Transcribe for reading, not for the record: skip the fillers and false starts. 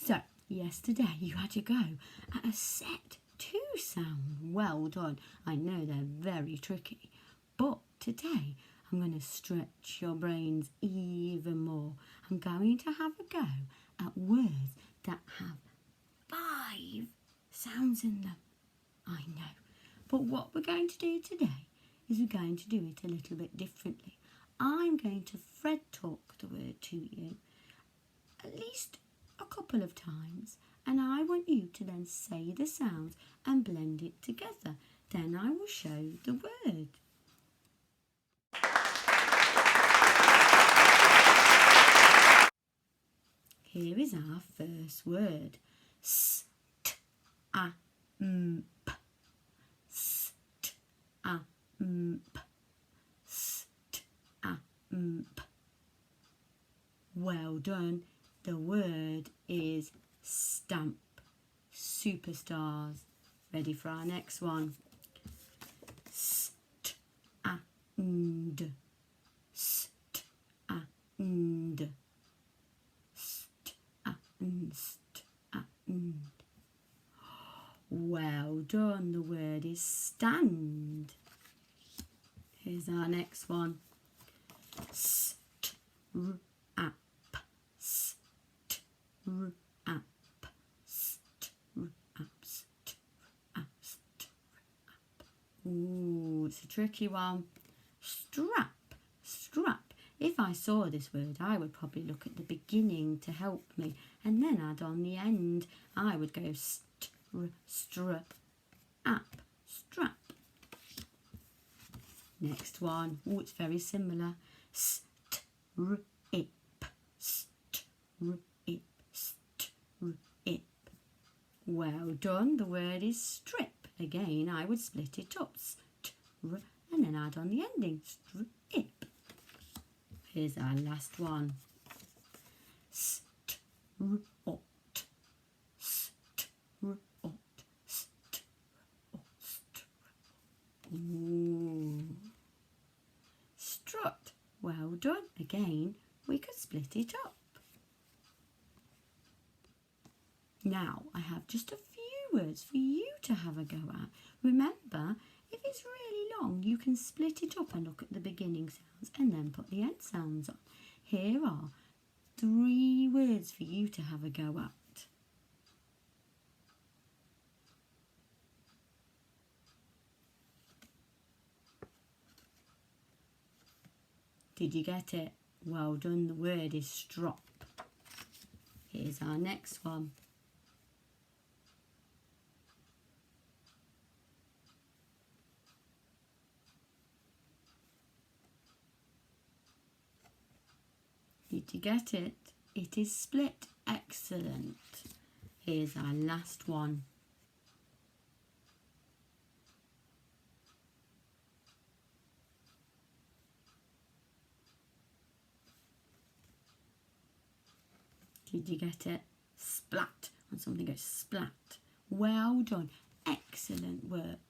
So, yesterday you had to go at a set 2 sound. Well done. I know they're very tricky. But today I'm going to stretch your brains even more. I'm going to have a go at words that have 5 sounds in them. I know. But what we're going to do today is we're going to do it a little bit differently. I'm going to Fred talk the word to you at least a couple of times, and I want you to then say the sounds and blend it together. Then I will show the word. Here is our first word. St-a-mp. St-a-mp. St-a-mp. Well done. The word is stamp. Superstars. Ready for our next one. St-a-nd. St-a-nd. St-a-nd. St-a-nd. Well done. The word is stand. Here's our next one. Strap. Strap. Strap. Strap. Strap. Ooh, it's a tricky one. Strap. Strap. If I saw this word, I would probably look at the beginning to help me, and then add on the end. I would go strap. Strap. Next one. Oh, it's very similar. Strip. Strip. Strip. Well done. The word is strip. Again, I would split it up. Strip, and then add on the ending. Strip. Here's our last one. Strut. Strut. Ooh. Strut. Well done. Again, we could split it up. Now, I have just a few words for you to have a go at. Remember, if it's really long, you can split it up and look at the beginning sounds and then put the end sounds on. Here are 3 words for you to have a go at. Did you get it? Well done. The word is strop. Here's our next one. Did you get it? It is split. Excellent. Here's our last one. Did you get it? Splat. When something goes splat. Well done. Excellent work.